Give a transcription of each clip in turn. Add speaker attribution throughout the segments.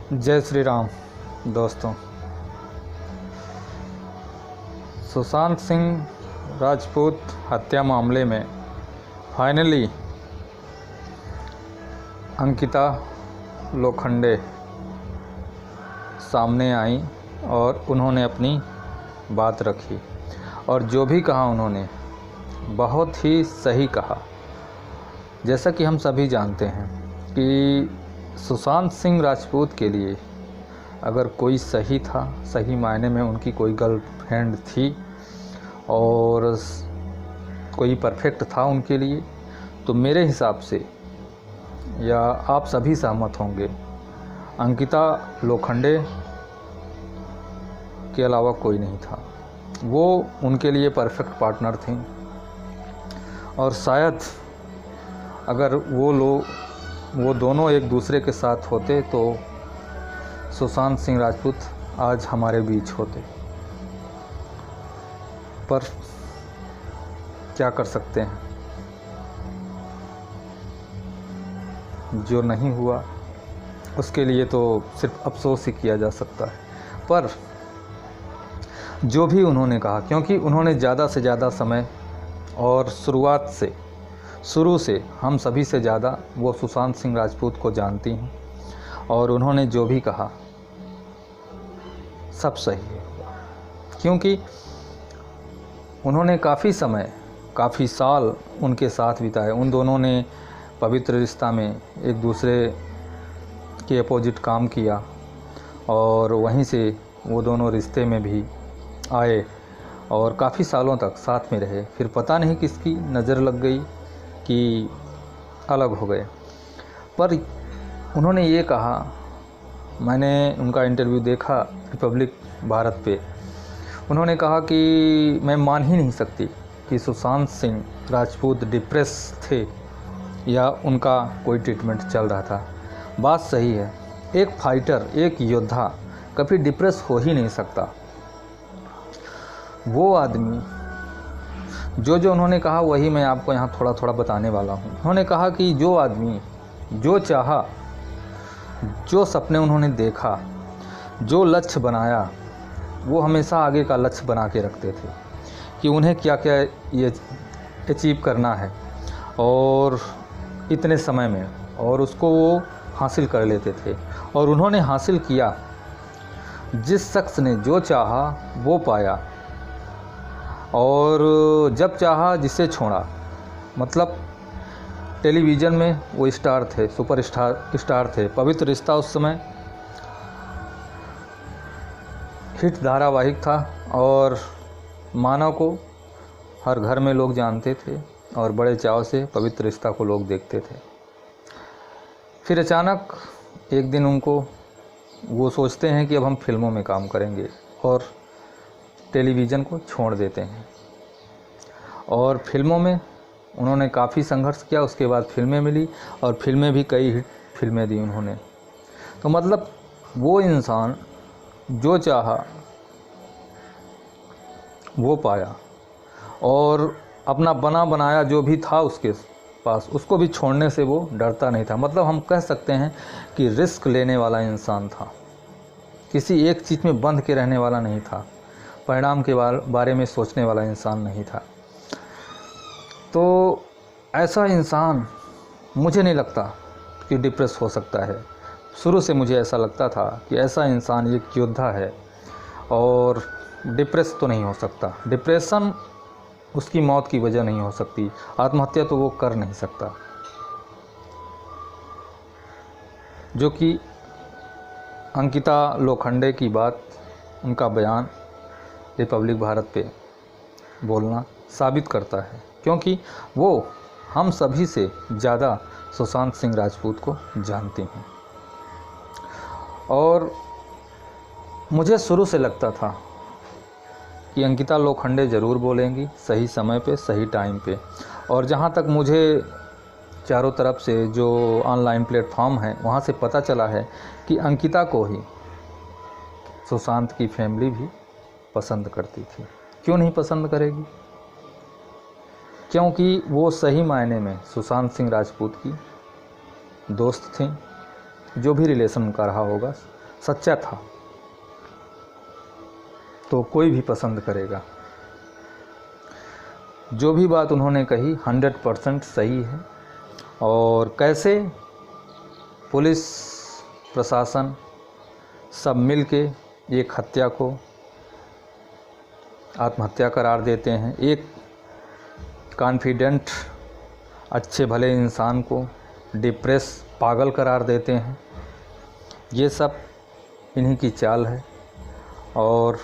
Speaker 1: जय श्री राम। दोस्तों, सुशांत सिंह राजपूत हत्या मामले में फाइनली अंकिता लोखंडे सामने आई और उन्होंने अपनी बात रखी और जो भी कहा उन्होंने बहुत ही सही कहा। जैसा कि हम सभी जानते हैं कि सुशांत सिंह राजपूत के लिए अगर कोई सही था, सही मायने में उनकी कोई गर्लफ्रेंड थी और कोई परफेक्ट था उनके लिए, तो मेरे हिसाब से या आप सभी सहमत होंगे, अंकिता लोखंडे के अलावा कोई नहीं था। वो उनके लिए परफेक्ट पार्टनर थी और शायद अगर वो दोनों एक दूसरे के साथ होते तो सुशांत सिंह राजपूत आज हमारे बीच होते। पर क्या कर सकते हैं, जो नहीं हुआ उसके लिए तो सिर्फ अफसोस ही किया जा सकता है। पर जो भी उन्होंने कहा, क्योंकि उन्होंने ज़्यादा से ज़्यादा समय और शुरू से हम सभी से ज़्यादा वो सुशांत सिंह राजपूत को जानती हैं और उन्होंने जो भी कहा सब सही है, क्योंकि उन्होंने काफ़ी समय, काफ़ी साल उनके साथ बिताए। उन दोनों ने पवित्र रिश्ता में एक दूसरे के अपोजिट काम किया और वहीं से वो दोनों रिश्ते में भी आए और काफ़ी सालों तक साथ में रहे। फिर पता नहीं किसकी नज़र लग गई कि अलग हो गए। पर उन्होंने ये कहा, मैंने उनका इंटरव्यू देखा रिपब्लिक भारत पे, उन्होंने कहा कि मैं मान ही नहीं सकती कि सुशांत सिंह राजपूत डिप्रेस थे या उनका कोई ट्रीटमेंट चल रहा था। बात सही है, एक फाइटर, एक योद्धा कभी डिप्रेस हो ही नहीं सकता। वो आदमी जो उन्होंने कहा वही मैं आपको यहाँ थोड़ा थोड़ा बताने वाला हूँ। उन्होंने कहा कि जो आदमी जो चाहा, जो सपने उन्होंने देखा, जो लक्ष्य बनाया, वो हमेशा आगे का लक्ष्य बना के रखते थे कि उन्हें क्या क्या ये अचीव करना है और इतने समय में, और उसको वो हासिल कर लेते थे और उन्होंने हासिल किया। जिस शख्स ने जो चाहा वो पाया और जब चाहा जिसे छोड़ा। मतलब टेलीविज़न में वो स्टार थे, सुपर स्टार थे। पवित्र रिश्ता उस समय हिट धारावाहिक था और मानव को हर घर में लोग जानते थे और बड़े चाव से पवित्र रिश्ता को लोग देखते थे। फिर अचानक एक दिन उनको वो सोचते हैं कि अब हम फिल्मों में काम करेंगे और टेलीविज़न को छोड़ देते हैं। और फिल्मों में उन्होंने काफ़ी संघर्ष किया, उसके बाद फिल्में मिली और फिल्में भी कई हिट फिल्में दी उन्होंने। तो मतलब वो इंसान जो चाहा वो पाया और अपना बना बनाया जो भी था उसके पास, उसको भी छोड़ने से वो डरता नहीं था। मतलब हम कह सकते हैं कि रिस्क लेने वाला इंसान था, किसी एक चीज़ में बंध के रहने वाला नहीं था, परिणाम के बारे में सोचने वाला इंसान नहीं था। तो ऐसा इंसान मुझे नहीं लगता कि डिप्रेस हो सकता है। शुरू से मुझे ऐसा लगता था कि ऐसा इंसान एक योद्धा है और डिप्रेस तो नहीं हो सकता। डिप्रेशन उसकी मौत की वजह नहीं हो सकती, आत्महत्या तो वो कर नहीं सकता। जो कि अंकिता लोखंडे की बात, उनका बयान रिपब्लिक भारत पे बोलना साबित करता है, क्योंकि वो हम सभी से ज़्यादा सुशांत सिंह राजपूत को जानती हैं। और मुझे शुरू से लगता था कि अंकिता लोखंडे ज़रूर बोलेंगी सही समय पे, सही टाइम पे। और जहाँ तक मुझे चारों तरफ से जो ऑनलाइन प्लेटफॉर्म हैं वहाँ से पता चला है कि अंकिता को ही सुशांत की फैमिली भी पसंद करती थी। क्यों नहीं पसंद करेगी? क्योंकि वो सही मायने में सुशांत सिंह राजपूत की दोस्त थी। जो भी रिलेशन उनका रहा होगा, सच्चा था तो कोई भी पसंद करेगा। जो भी बात उन्होंने कही 100% सही है। और कैसे पुलिस प्रशासन सब मिलके एक हत्या को आत्महत्या करार देते हैं, एक कॉन्फिडेंट अच्छे भले इंसान को डिप्रेस पागल करार देते हैं, ये सब इन्हीं की चाल है। और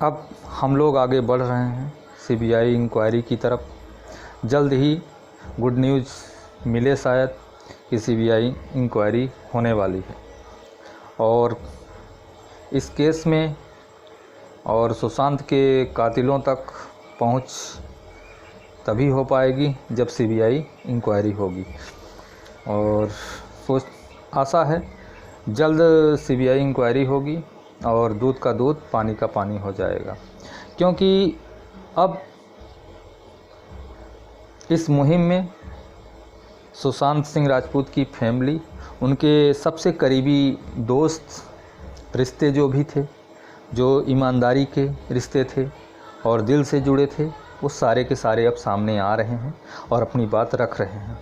Speaker 1: अब हम लोग आगे बढ़ रहे हैं सीबीआई इंक्वायरी की तरफ। जल्द ही गुड न्यूज़ मिले शायद कि सीबीआई इंक्वायरी होने वाली है और इस केस में और सुशांत के कातिलों तक पहुंच तभी हो पाएगी जब सीबीआई इंक्वायरी होगी। और आशा है जल्द सीबीआई इंक्वायरी होगी और दूध का दूध पानी का पानी हो जाएगा, क्योंकि अब इस मुहिम में सुशांत सिंह राजपूत की फैमिली, उनके सबसे करीबी दोस्त, रिश्ते जो भी थे, जो ईमानदारी के रिश्ते थे और दिल से जुड़े थे, वो सारे के सारे अब सामने आ रहे हैं और अपनी बात रख रहे हैं।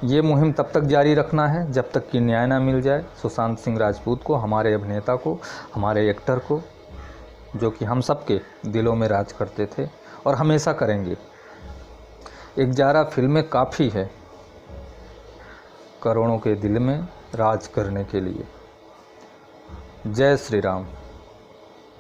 Speaker 1: ये मुहिम तब तक जारी रखना है जब तक कि न्याय ना मिल जाए सुशांत सिंह राजपूत को, हमारे अभिनेता को, हमारे एक्टर को, जो कि हम सब के दिलों में राज करते थे और हमेशा करेंगे। एक जारा फिल्में काफ़ी है करोड़ों के दिल में राज करने के लिए। जय श्री राम।